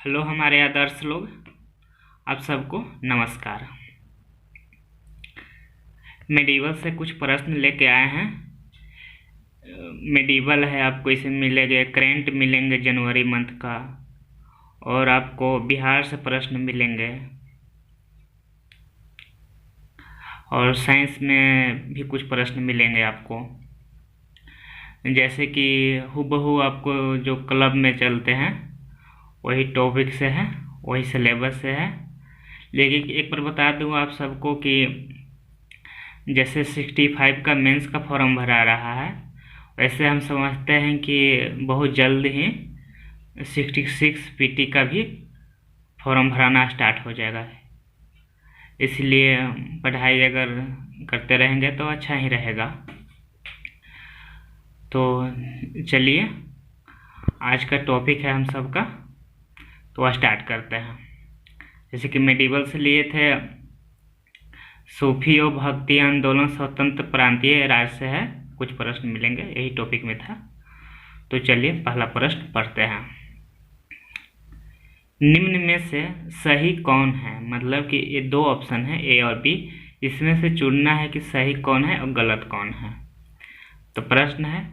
Hello हमारे आदर्श लोग, आप सबको नमस्कार। मेडिवल से कुछ प्रश्न लेके आए हैं। मेडिवल है, आपको इसमें मिलेंगे करेंट मिलेंगे जनवरी मंथ का, और आपको बिहार से प्रश्न मिलेंगे, और साइंस में भी कुछ प्रश्न मिलेंगे आपको। जैसे कि हूबहू आपको जो क्लब में चलते हैं वही टॉपिक से है, वही सिलेबस से है। लेकिन एक बार बता दूं आप सबको कि जैसे 65 का मेंस का फॉर्म भरा रहा है, वैसे हम समझते हैं कि बहुत जल्द ही 66 पीटी का भी फॉर्म भराना स्टार्ट हो जाएगा। इसलिए पढ़ाई अगर करते रहेंगे तो अच्छा ही रहेगा। तो चलिए, आज का टॉपिक है हम सबका, तो स्टार्ट करते हैं। जैसे कि मेडिवल से लिए थे सूफी और भक्ति आंदोलन स्वतंत्र प्रांतीय राज्य से है, कुछ प्रश्न मिलेंगे, यही टॉपिक में था। तो चलिए पहला प्रश्न पढ़ते हैं। निम्न में से सही कौन है? मतलब कि ये दो ऑप्शन है, ए और बी, इसमें से चुनना है कि सही कौन है और गलत कौन है। तो प्रश्न है,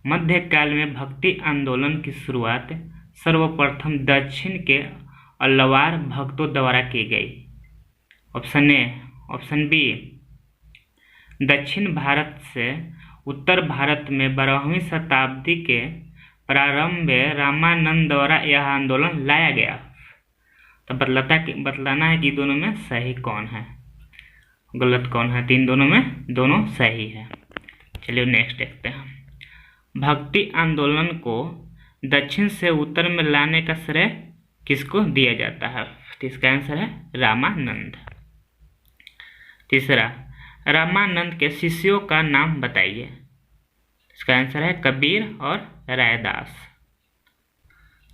मध्यकाल में भक्ति आंदोलन की शुरुआत सर्वप्रथम दक्षिण के अलवार भक्तों द्वारा की गई। Option A. ऑप्शन बी, दक्षिण भारत से उत्तर भारत में 12वीं शताब्दी के प्रारंभ में रामानंद द्वारा यह आंदोलन लाया गया। तो बतलाना है कि दोनों में सही कौन है, गलत कौन है। तीन दोनों में दोनों सही है। चलिए नेक्स्ट देखते हैं। भक्ति आंदोलन को दक्षिण से उत्तर में लाने का श्रेय किसको दिया जाता है? तो इसका आंसर है रामानंद। तीसरा, रामानंद के शिष्यों का नाम बताइए। इसका आंसर है कबीर और रायदास।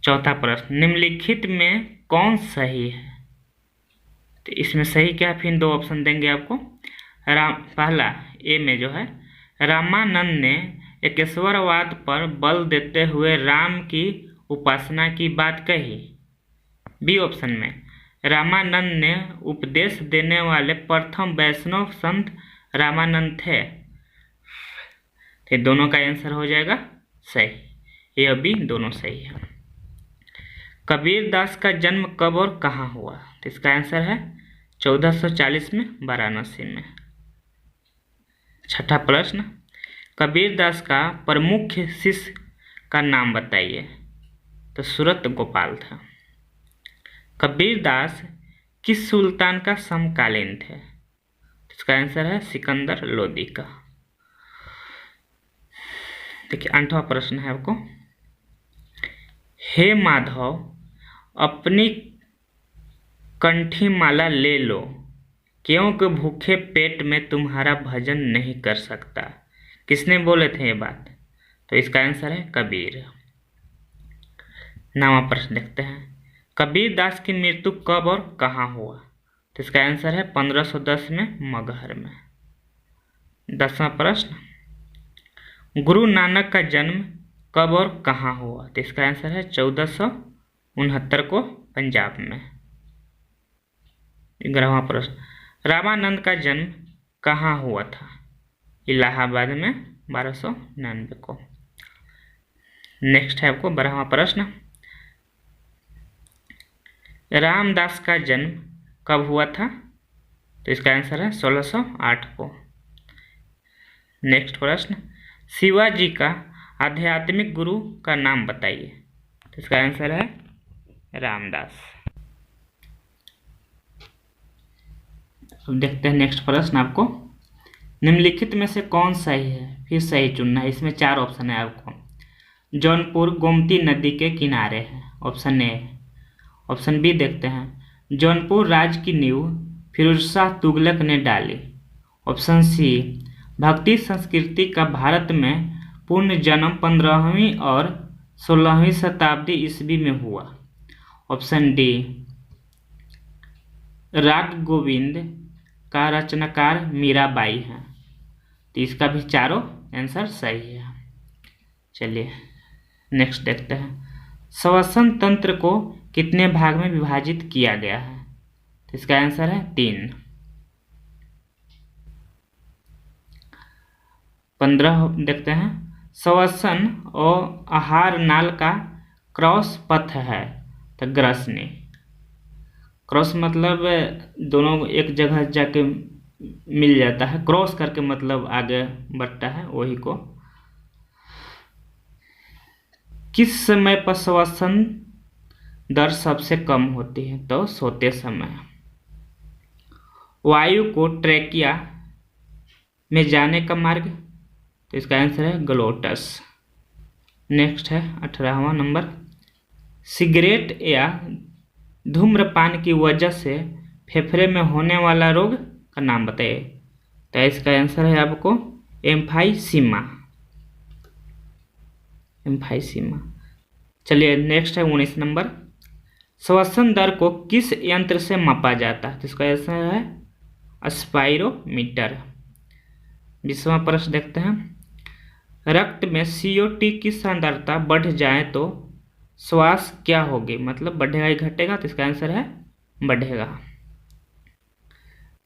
चौथा प्रश्न, निम्नलिखित में कौन सही है? तो इसमें सही क्या, फिर दो ऑप्शन देंगे आपको। पहला ए में जो है, रामानंद ने एकेश्वरवाद पर बल देते हुए राम की उपासना की बात कही। बी ऑप्शन में, रामानंद ने उपदेश देने वाले प्रथम वैष्णव संत रामानंद थे। तो दोनों का आंसर हो जाएगा सही, ये भी दोनों सही है। कबीर दास का जन्म कब और कहाँ हुआ? तो इसका आंसर है 1440 में वाराणसी में। छठा प्रश्न, कबीर दास का प्रमुख शिष्य का नाम बताइए। तो सूरत गोपाल था। कबीर दास किस सुल्तान का समकालीन थे? इसका आंसर है सिकंदर लोदी का। देखिए 8वां प्रश्न है आपको, हे माधव अपनी कंठी माला ले लो, क्योंकि भूखे पेट में तुम्हारा भजन नहीं कर सकता। किसने बोले थे ये बात? तो इसका आंसर है कबीर। 9वां प्रश्न देखते हैं, कबीर दास की मृत्यु कब और कहाँ हुआ? तो इसका आंसर है 1510 में मगहर में। 10वां प्रश्न, गुरु नानक का जन्म कब और कहाँ हुआ? तो इसका आंसर है 1469 को पंजाब में। 11वां प्रश्न, रामानंद का जन्म कहाँ हुआ था? इलाहाबाद में 1299 को। नेक्स्ट है आपको 12वां प्रश्न, रामदास का जन्म कब हुआ था? तो इसका आंसर है 1608 को। नेक्स्ट प्रश्न, शिवाजी का आध्यात्मिक गुरु का नाम बताइए। तो इसका आंसर है रामदास। अब देखते हैं नेक्स्ट प्रश्न आपको, निम्नलिखित में से कौन सही है? फिर सही चुनना है। इसमें 4 ऑप्शन है आपको। जौनपुर गोमती नदी के किनारे है, ऑप्शन ए। ऑप्शन बी देखते हैं, जौनपुर राज्य की नींव फिरोज शाह तुगलक ने डाली। ऑप्शन सी, भक्ति संस्कृति का भारत में पूर्ण जन्म 15वीं और 16वीं शताब्दी ईस्वी में हुआ। ऑप्शन डी, राग गोविंद का रचनाकार मीराबाई है। तो इसका भी चारों आंसर सही है। चलिए नेक्स्ट देखते हैं, श्वसन तंत्र को कितने भाग में विभाजित किया गया है? तो इसका आंसर है 3। 15 देखते हैं। श्वसन और आहार नाल का क्रॉस पथ है तो ग्रसनी। क्रॉस मतलब दोनों एक जगह जाके मिल जाता है, क्रॉस करके मतलब आगे बढ़ता है, वही को। किस समय पर श्वसन दर सबसे कम होती है? तो सोते समय। वायु को ट्रैकिया में जाने का मार्ग? तो इसका आंसर है ग्लोटस। नेक्स्ट है 18वां नंबर। सिगरेट या धूम्रपान की वजह से फेफड़े में होने वाला रोग का नाम बताइए। तो इसका आंसर है आपको एम्फाइसीमा। एम्फाइसीमा। चलिए नेक्स्ट है 19 नंबर। श्वसन दर को किस यंत्र से मापा जाता है? तो इसका आंसर है स्पाइरोमीटर। 20वां प्रश्न देखते हैं। रक्त में CO2 की सांद्रता बढ़ जाए तो श्वास क्या होगी? मतलब बढ़ेगा या घटेगा? तो इसका आंसर है बढ़ेगा।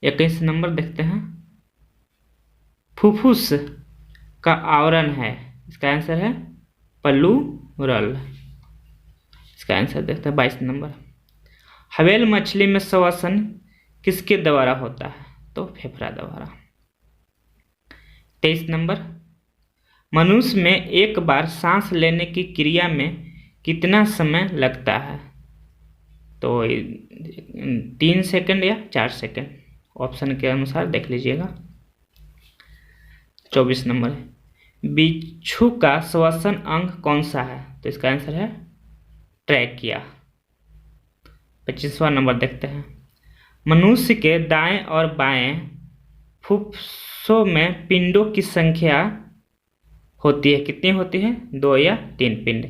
21 नंबर देखते हैं। फुफ्फुस का आवरण है, इसका आंसर है प्लूरल। इसका आंसर देखते हैं 22 नंबर। हवेल मछली में श्वसन किसके द्वारा होता है? तो फेफड़ा द्वारा। 23 नंबर। मनुष्य में एक बार सांस लेने की क्रिया में कितना समय लगता है? तो 3 सेकंड या 4 सेकंड, ऑप्शन के अनुसार देख लीजिएगा। 24 नंबर है। बिच्छू का श्वसन अंग कौन सा है? तो इसका आंसर है ट्रैकिया। 25वां नंबर देखते हैं। मनुष्य के दाएं और बाएं फुफ्फुसों में पिंडों की संख्या होती है, कितनी होती है? 2 या 3 पिंड।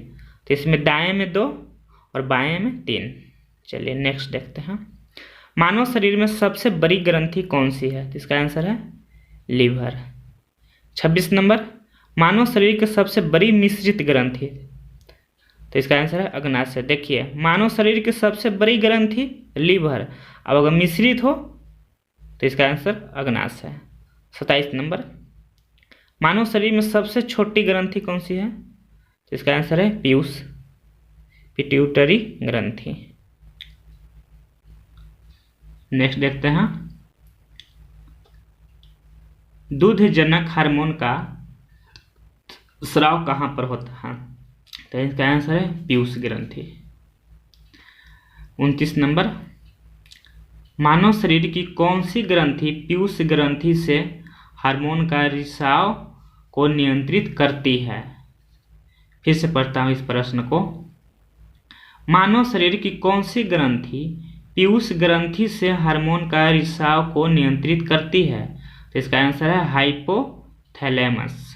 तो इसमें दाएं में 2 और बाएं में 3। चलिए नेक्स्ट देखते हैं। मानव शरीर में सबसे बड़ी ग्रंथि कौन सी है? तो इसका आंसर है लीवर। 26 नंबर। मानव शरीर की सबसे बड़ी मिश्रित ग्रंथि? तो इसका आंसर है अग्नाशय। देखिए मानव शरीर की सबसे बड़ी ग्रंथि लीवर, अब अगर मिश्रित हो तो इसका आंसर अग्नाशय है। 27 नंबर। मानव शरीर में सबसे छोटी ग्रंथि कौन सी है? तो इसका आंसर है पीयूष, पिट्यूटरी ग्रंथि। नेक्स्ट देखते हैं। दूधजनक हार्मोन का स्राव कहाँ पर होता है? तो इसका आंसर है पीयूष ग्रंथि। 29 नंबर। मानव शरीर की कौन सी ग्रंथि पीयूष ग्रंथि से हार्मोन का रिसाव को नियंत्रित करती है? फिर से पढ़ता हूँ इस प्रश्न को। मानव शरीर की कौन सी ग्रंथि पीयूष ग्रंथि से हार्मोन का रिसाव को नियंत्रित करती है? तो इसका आंसर है हाइपोथैलेमस।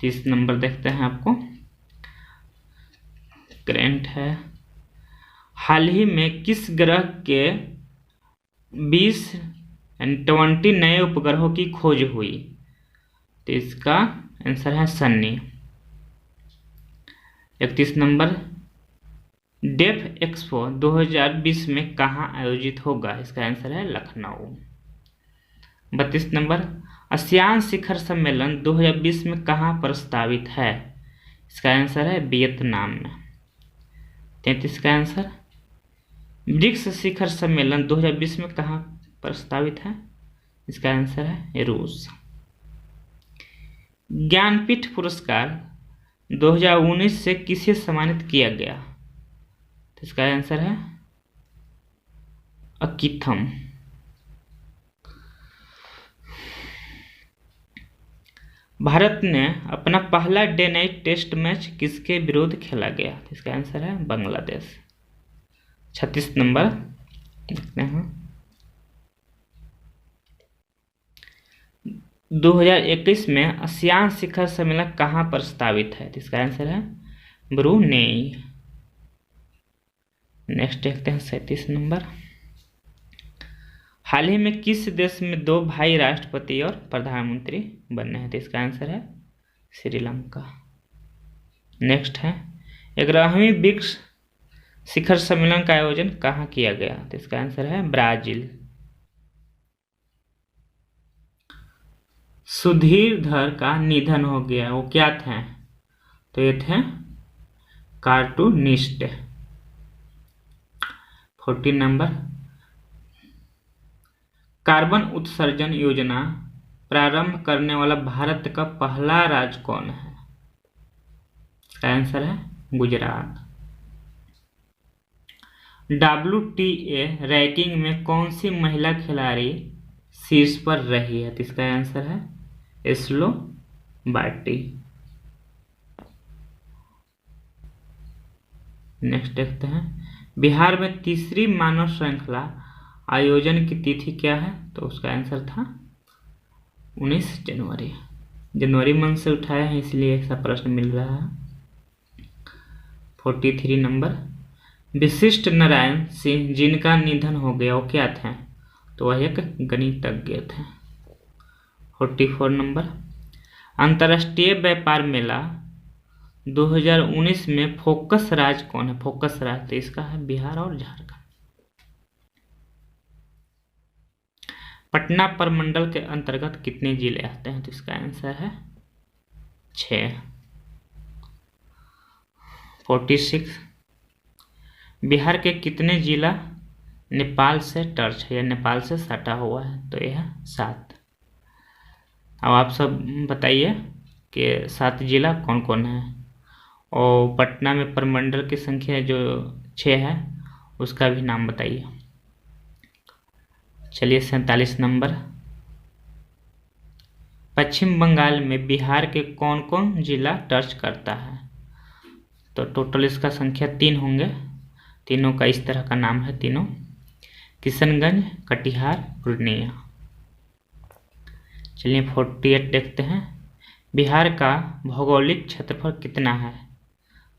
30 नंबर देखते हैं आपको। करेंट है। हाल ही में किस ग्रह के 20 नए उपग्रहों की खोज हुई? तो इसका आंसर है शनि। 31 नंबर। डेफ एक्सपो 2020 में कहाँ आयोजित होगा? इसका आंसर है लखनऊ। 32 नंबर। आसियान शिखर सम्मेलन 2020 में कहाँ प्रस्तावित है? इसका आंसर है वियतनाम में। 33 का आंसर। ब्रिक्स शिखर सम्मेलन 2020 में कहाँ प्रस्तावित है? इसका आंसर है रूस। ज्ञानपीठ पुरस्कार 2019 से किसे सम्मानित किया गया? तो इसका आंसर है अकिथम। भारत ने अपना पहला डे नाइट टेस्ट मैच किसके विरुद्ध खेला गया? तो इसका आंसर है बांग्लादेश। 36 नंबर देखते हैं। 2021 में आसियान शिखर सम्मेलन कहाँ प्रस्तावित है? तो इसका आंसर है ब्रुनेई। नेक्स्ट देखते हैं 37 नंबर। हाल ही में किस देश में 2 भाई राष्ट्रपति और प्रधानमंत्री बने हैं? तो इसका आंसर है श्रीलंका। नेक्स्ट है 11वीं ब्रिक्स शिखर सम्मेलन का आयोजन कहाँ किया गया? तो इसका आंसर है ब्राजील। सुधीर धर का निधन हो गया, वो क्या थे? तो ये थे कार्टूनिस्ट। 14 नंबर, कार्बन उत्सर्जन योजना प्रारंभ करने वाला भारत का पहला राज्य कौन है? इसका आंसर है गुजरात। WTA रैंकिंग में कौन सी महिला खिलाड़ी शीर्ष पर रही है? तो इसका आंसर है स्लोवाटी। नेक्स्ट देखते हैं, बिहार में तीसरी मानव श्रृंखला आयोजन की तिथि क्या है? तो उसका आंसर था 19 जनवरी। जनवरी मंथ से उठाया है इसलिए ऐसा प्रश्न मिल रहा है। 43 नंबर, विशिष्ट नारायण सिंह जिनका निधन हो गया, वो क्या थे? तो वह एक गणितज्ञ थे। 44 नंबर, अंतर्राष्ट्रीय व्यापार मेला 2019 में फोकस राज्य कौन है? फोकस राज्य तो इसका है बिहार और झारखंड। पटना प्रमंडल के अंतर्गत कितने जिले आते हैं? तो इसका आंसर है 6। 46, बिहार के कितने जिला नेपाल से टच है या नेपाल से सटा हुआ है? तो यह 7। अब आप सब बताइए कि 7 जिला कौन कौन है, और पटना में प्रमंडल की संख्या जो 6 है उसका भी नाम बताइए। चलिए 47 नंबर, पश्चिम बंगाल में बिहार के कौन कौन जिला टच करता है? तो टोटल इसका संख्या 3 होंगे, तीनों का इस तरह का नाम है तीनों, किशनगंज, कटिहार, पूर्णिया। चलिए 48 देखते हैं, बिहार का भौगोलिक क्षेत्रफल कितना है?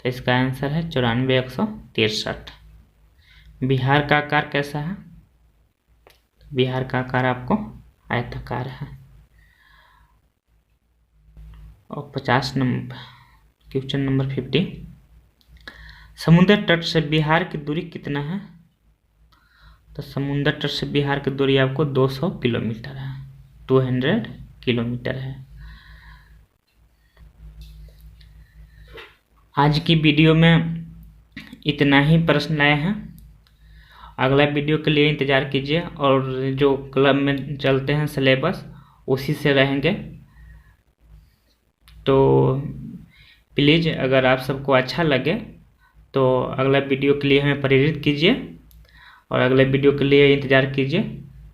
तो इसका आंसर है 94,163। बिहार का आकार कैसा है? बिहार का आकार आपको आयताकार है। और 50 नंबर, क्वेश्चन नंबर 50, समुद्र तट से बिहार की दूरी कितना है? तो समुद्र तट से बिहार की दूरी आपको 200 किलोमीटर है, 200 किलोमीटर है। आज की वीडियो में इतना ही प्रश्न लाए हैं, अगला वीडियो के लिए इंतज़ार कीजिए, और जो क्लब में चलते हैं सिलेबस उसी से रहेंगे। तो प्लीज़ अगर आप सबको अच्छा लगे तो अगला वीडियो के लिए हमें प्रेरित कीजिए, और अगले वीडियो के लिए इंतज़ार कीजिए।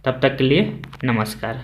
तब तक के लिए नमस्कार।